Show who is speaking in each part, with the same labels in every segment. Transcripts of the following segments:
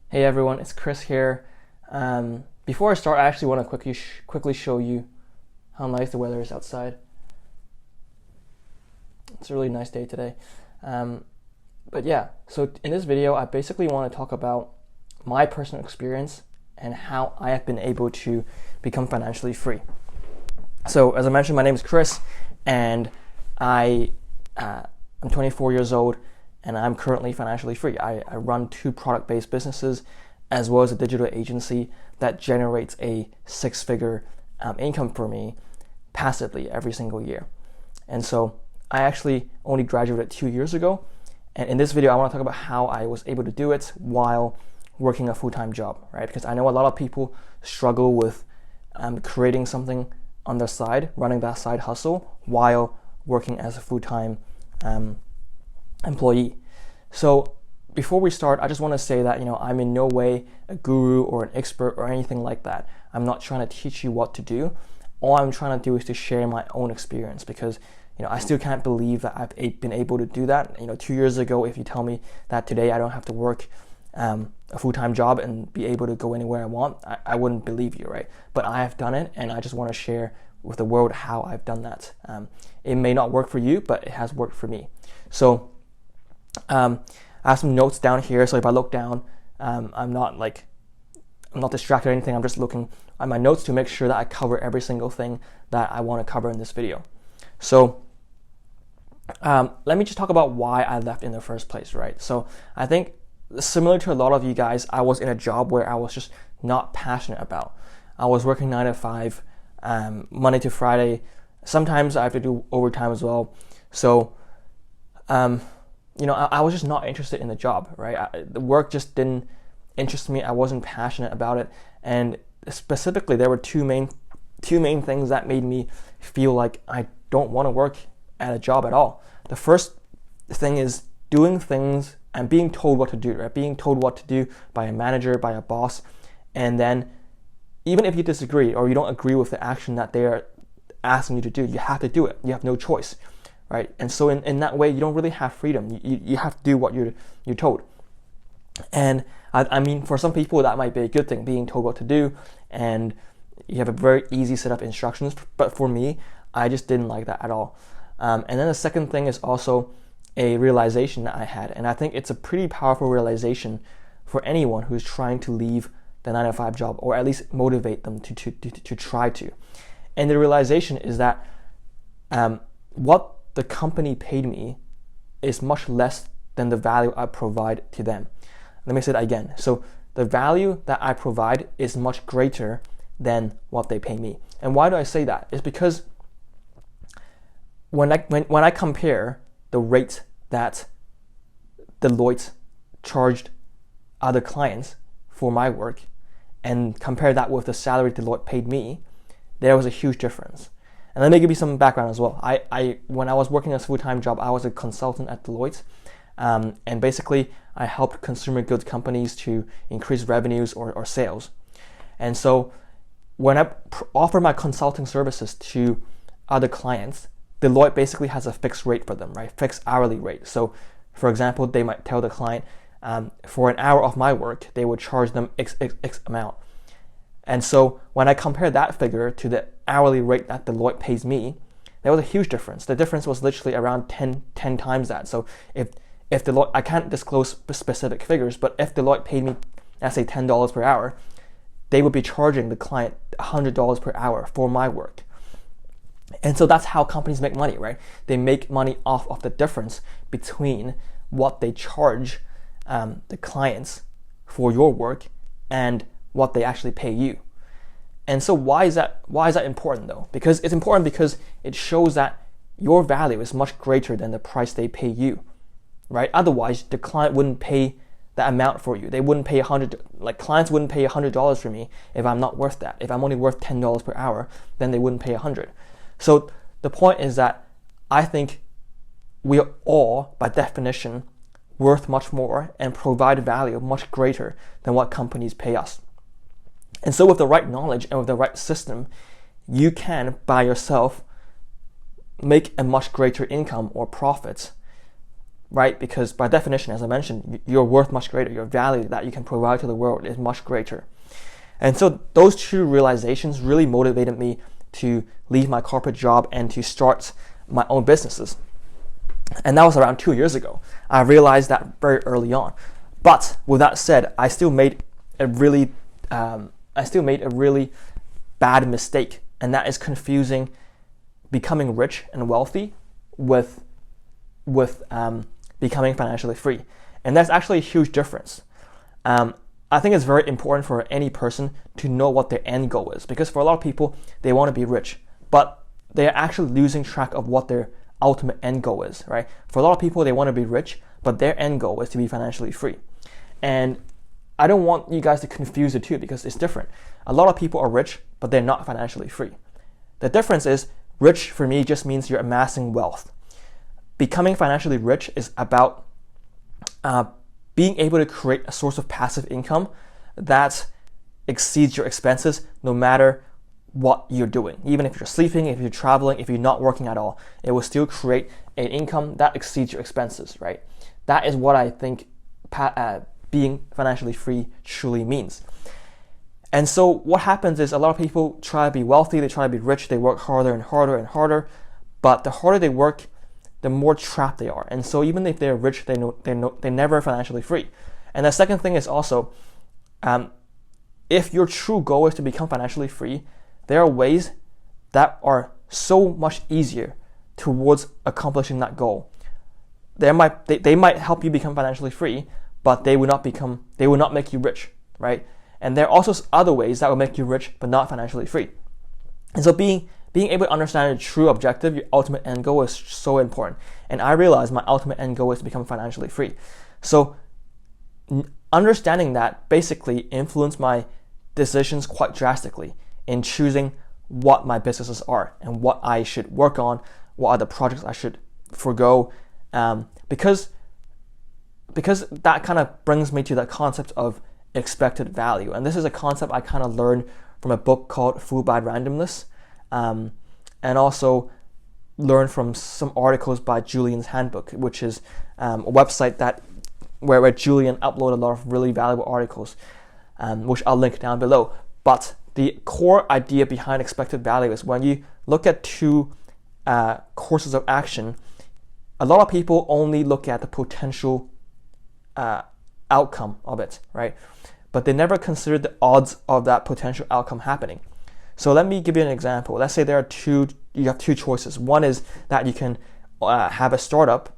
Speaker 1: Hey everyone, it's Chris here. Before I start, I actually want to quickly show you how nice the weather is outside. It's a really nice day today. But yeah, so in this video, I basically want to talk about my personal experience and how I have been able to become financially free. So as I mentioned, my name is Chris, and I'm 24 years old, and I'm currently financially free. I run two product-based businesses as well as a digital agency that generates a six-figure income for me passively every single year. And so I actually only graduated 2 years ago, and in this video I want to talk about how I was able to do it while working a full-time job, right? Because I know a lot of people struggle with creating something on their side, running that side hustle while working as a full-time employee. So before we start, I just want to say that I'm in no way a guru or an expert or anything like that. I'm not trying to teach you what to do. All I'm trying to do is to share my own experience, because I still can't believe that I've been able to do that. 2 years ago, if you tell me that today I don't have to work a full-time job and be able to go anywhere I want, I wouldn't believe you, right? But I have done it, and I just want to share with the world how I've done that. It may not work for you, but it has worked for me. So I have some notes down here, so if I look down, I'm not distracted or anything. I'm just looking at my notes to make sure that I cover every single thing that I want to cover in this video. So let me just talk about why I left in the first place, right? So I think similar to a lot of you guys, I was in a job where I was just not passionate about. I was working 9 to 5, Monday to Friday. Sometimes I have to do overtime as well. So I was just not interested in the job, right? The work just didn't interest me. I wasn't passionate about it, and specifically, there were two main things that made me feel like I don't want to work at a job at all. The first thing is doing things and being told what to do, right? Being told what to do by a manager, by a boss, and then even if you disagree or you don't agree with the action that they are asking you to do, you have to do it. You have no choice. Right? And so in that way, you don't really have freedom. You have to do what you're told. And I mean, for some people, that might be a good thing, being told what to do, and you have a very easy set of instructions. But for me, I just didn't like that at all. And then the second thing is also a realization that I had. And I think it's a pretty powerful realization for anyone who's trying to leave the 9 to 5 job, or at least motivate them to try to. And the realization is that what the company paid me is much less than the value I provide to them. Let me say that again. So the value that I provide is much greater than what they pay me. And why do I say that? It's because when I compare the rate that Deloitte charged other clients for my work and compare that with the salary Deloitte paid me, there was a huge difference. And let me give you some background as well. When I was working a full-time job, I was a consultant at Deloitte, and basically I helped consumer goods companies to increase revenues or sales. And so when I offer my consulting services to other clients, Deloitte basically has a fixed rate for them, right? Fixed hourly rate. So for example, they might tell the client, for an hour of my work, they would charge them X amount. And so when I compare that figure to the hourly rate that Deloitte pays me, there was a huge difference. The difference was literally around 10 times that. So if Deloitte, I can't disclose specific figures, but if Deloitte paid me, let's say $10 per hour, they would be charging the client $100 per hour for my work. And so that's how companies make money, right? They make money off of the difference between what they charge the clients for your work and what they actually pay you. And so why is that important though? Because it's important because it shows that your value is much greater than the price they pay you, right? Otherwise, the client wouldn't pay that amount for you. They wouldn't pay clients wouldn't pay $100 for me if I'm not worth that. If I'm only worth $10 per hour, then they wouldn't pay $100. So the point is that I think we are all, by definition, worth much more and provide value much greater than what companies pay us. And so with the right knowledge and with the right system, you can, by yourself, make a much greater income or profits right? Because by definition, as I mentioned, you're worth much greater. Your value that you can provide to the world is much greater. And so those two realizations really motivated me to leave my corporate job and to start my own businesses. And that was around 2 years ago. I realized that very early on. But with that said, I still made a really bad mistake, and that is confusing becoming rich and wealthy with becoming financially free. And that's actually a huge difference. I think it's very important for any person to know what their end goal is, because for a lot of people, they want to be rich, but they're actually losing track of what their ultimate end goal is, right? For a lot of people, they want to be rich, but their end goal is to be financially free. And I don't want you guys to confuse the two, because it's different. A lot of people are rich, but they're not financially free. The difference is, rich for me just means you're amassing wealth. Becoming financially rich is about being able to create a source of passive income that exceeds your expenses no matter what you're doing. Even if you're sleeping, if you're traveling, if you're not working at all, it will still create an income that exceeds your expenses, right? That is what I think being financially free truly means. And so what happens is, a lot of people try to be wealthy, they try to be rich, they work harder and harder and harder, but the harder they work, the more trapped they are. And so even if they're rich, they're never financially free. And the second thing is also, if your true goal is to become financially free, there are ways that are so much easier towards accomplishing that goal. They might help you become financially free, but they will not make you rich, right? And there are also other ways that will make you rich but not financially free. And so being able to understand your true objective, your ultimate end goal, is so important. And I realized my ultimate end goal is to become financially free. So understanding that basically influenced my decisions quite drastically in choosing what my businesses are and what I should work on, what are the projects I should forego, because that kind of brings me to the concept of expected value. And this is a concept I kind of learned from a book called Fooled by Randomness, and also learned from some articles by Julian's Handbook, which is a website where Julian uploaded a lot of really valuable articles, which I'll link down below. But the core idea behind expected value is, when you look at two courses of action, a lot of people only look at the potential outcome of it, right? But they never consider the odds of that potential outcome happening. So let me give you an example. Let's say you have two choices. One is that you can have a startup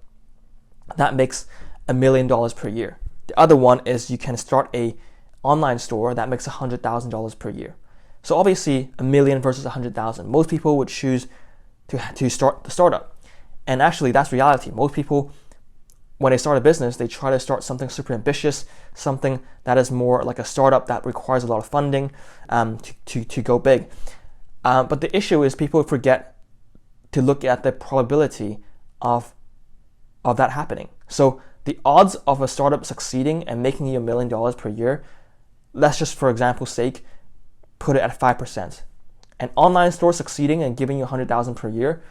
Speaker 1: that makes $1 million per year. The other one is you can start a online store that makes $100,000 per year. So obviously, 1 million versus 100,000. Most people would choose to start the startup. And actually, that's reality. Most people, when they start a business, they try to start something super ambitious, something that is more like a startup that requires a lot of funding to go big. But the issue is, people forget to look at the probability of that happening. So the odds of a startup succeeding and making you $1 million per year, let's just, for example's sake, put it at 5%. An online store succeeding and giving you 100,000 per year,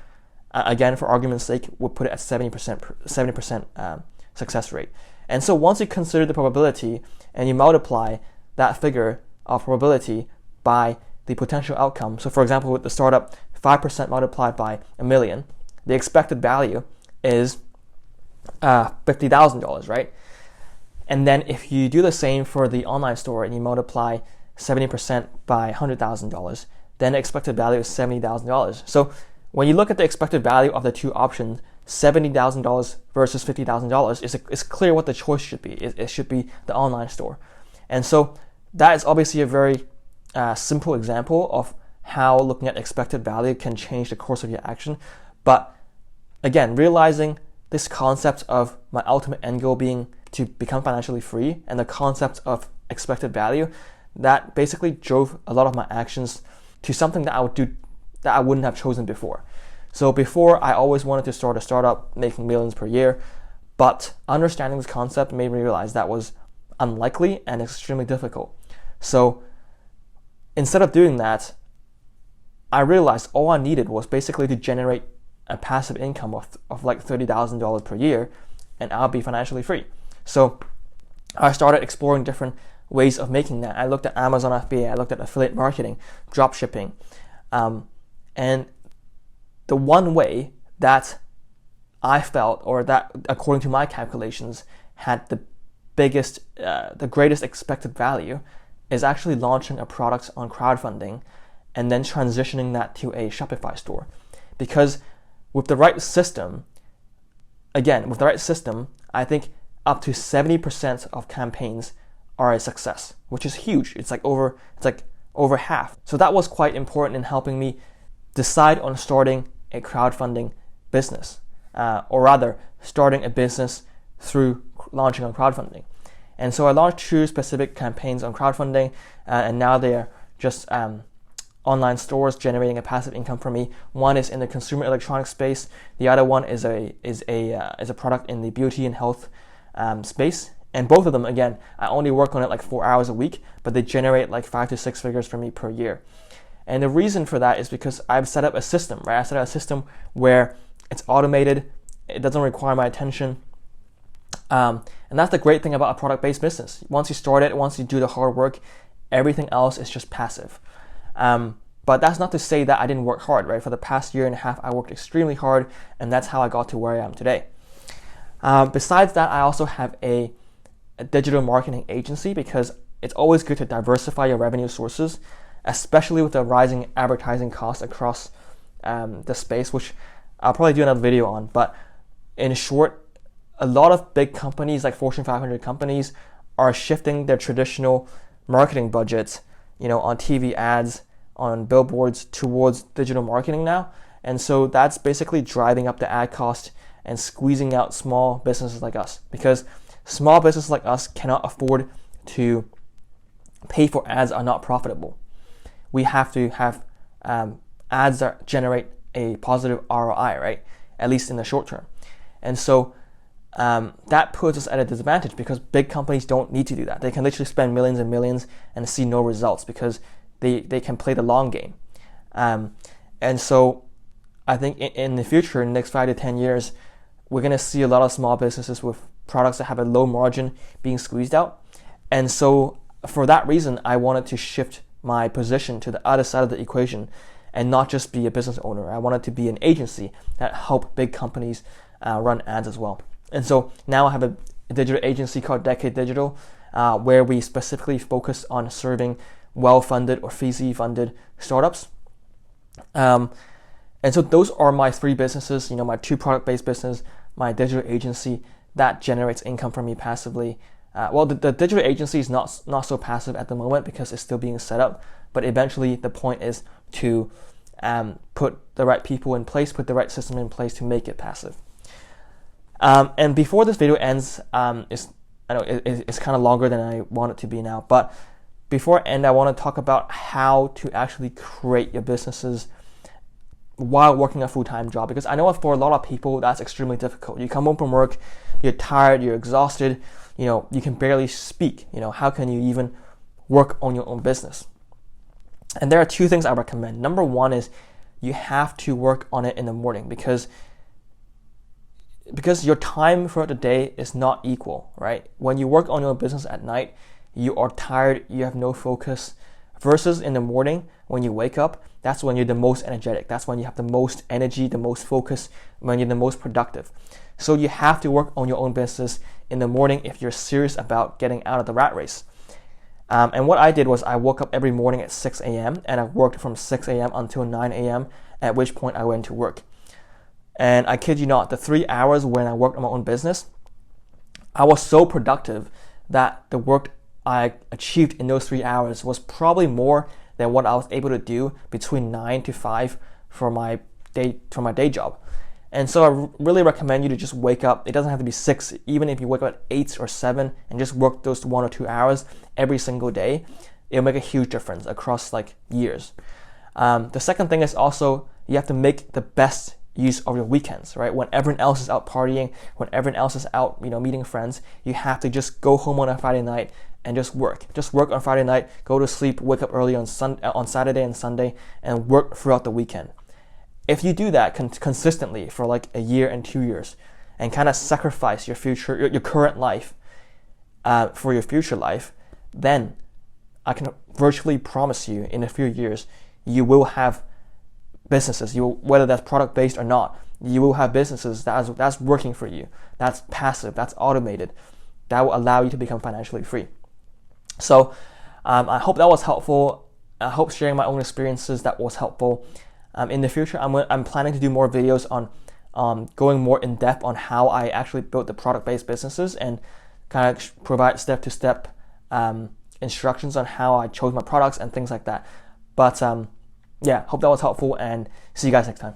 Speaker 1: again, for argument's sake, we'll put it at 70% success rate. And so once you consider the probability and you multiply that figure of probability by the potential outcome, so for example, with the startup, 5% multiplied by 1 million, the expected value is $50,000, right? And then if you do the same for the online store and you multiply 70% by $100,000, then the expected value is $70,000. So when you look at the expected value of the two options, $70,000 versus $50,000, it's clear what the choice should be. It should be the online store. And so that is obviously a very simple example of how looking at expected value can change the course of your action. But again, realizing this concept of my ultimate end goal being to become financially free and the concept of expected value, that basically drove a lot of my actions to something that I would do that I wouldn't have chosen before. So before, I always wanted to start a startup making millions per year, but understanding this concept made me realize that was unlikely and extremely difficult. So instead of doing that, I realized all I needed was basically to generate a passive income of like $30,000 per year, and I'll be financially free. So I started exploring different ways of making that. I looked at Amazon FBA, I looked at affiliate marketing, drop shipping, and the one way that I felt, or that according to my calculations had the greatest expected value, is actually launching a product on crowdfunding and then transitioning that to a Shopify store. Because with the right system, I think up to 70% of campaigns are a success, which is huge. It's like over half. So that was quite important in helping me decide on starting a crowdfunding business, or rather starting a business through launching on crowdfunding. And so I launched 2 specific campaigns on crowdfunding, and now they are just online stores generating a passive income for me. One is in the consumer electronics space. The other one is a product in the beauty and health space. And both of them, again, I only work on it like 4 hours a week, but they generate like 5 to 6 figures for me per year. And the reason for that is because I've set up a system, right? I set up a system where it's automated, it doesn't require my attention. And that's the great thing about a product-based business. Once you start it, once you do the hard work, everything else is just passive. But that's not to say that I didn't work hard, right? For the past year and a half, I worked extremely hard, and that's how I got to where I am today. Besides that, I also have a digital marketing agency, because it's always good to diversify your revenue sources, especially with the rising advertising costs across the space, which I'll probably do another video on. But in short, a lot of big companies, like Fortune 500 companies, are shifting their traditional marketing budgets, on TV ads, on billboards, towards digital marketing now. And so that's basically driving up the ad cost and squeezing out small businesses like us, because small businesses like us cannot afford to pay for ads that are not profitable. We have to have ads that generate a positive ROI, right? At least in the short term. And so that puts us at a disadvantage, because big companies don't need to do that. They can literally spend millions and millions and see no results, because they can play the long game. And so I think in the future, in the next 5 to 10 years, we're going to see a lot of small businesses with products that have a low margin being squeezed out. And so for that reason, I wanted to shift my position to the other side of the equation and not just be a business owner. I wanted to be an agency that help big companies run ads as well. And so now I have a digital agency called Decade Digital, where we specifically focus on serving well-funded or VC-funded startups. And so those are my 3 businesses, my 2 product-based business, my digital agency that generates income for me passively. The digital agency is not so passive at the moment, because it's still being set up, but eventually the point is to put the right people in place, put the right system in place to make it passive. And before this video ends, it's kind of longer than I want it to be now, but before I end, I want to talk about how to actually create your businesses while working a full-time job, because I know for a lot of people that's extremely difficult. You come home from work, you're tired, you're exhausted, you can barely speak. How can you even work on your own business? And there are 2 things I recommend. Number 1 is you have to work on it in the morning, because your time throughout the day is not equal, right? When you work on your business at night, you are tired, you have no focus, versus in the morning when you wake up, that's when you're the most energetic. That's when you have the most energy, the most focus, when you're the most productive. So you have to work on your own business in the morning if you're serious about getting out of the rat race. And what I did was I woke up every morning at 6 a.m. and I worked from 6 a.m. until 9 a.m., at which point I went to work. And I kid you not, the 3 hours when I worked on my own business, I was so productive that the work I achieved in those 3 hours was probably more than what I was able to do between 9 to 5 for my day job. And so I really recommend you to just wake up. It doesn't have to be 6, even if you wake up at 8 or 7 and just work those 1 or 2 hours every single day, it'll make a huge difference across years. The second thing is also you have to make the best use of your weekends, right? When everyone else is out partying, when everyone else is out, meeting friends, you have to just go home on a Friday night and just work. Just work on Friday night, go to sleep, wake up early on Saturday and Sunday, and work throughout the weekend. If you do that consistently for a year and 2 years, and kind of sacrifice your current life for your future life, then I can virtually promise you in a few years, you will have businesses, whether that's product-based or not, you will have businesses that's working for you, that's passive, that's automated, that will allow you to become financially free. So I hope that was helpful. I hope sharing my own experiences that was helpful. In the future, I'm planning to do more videos on going more in depth on how I actually built the product-based businesses and kind of provide step-to-step instructions on how I chose my products and things like that. But yeah, hope that was helpful, and see you guys next time.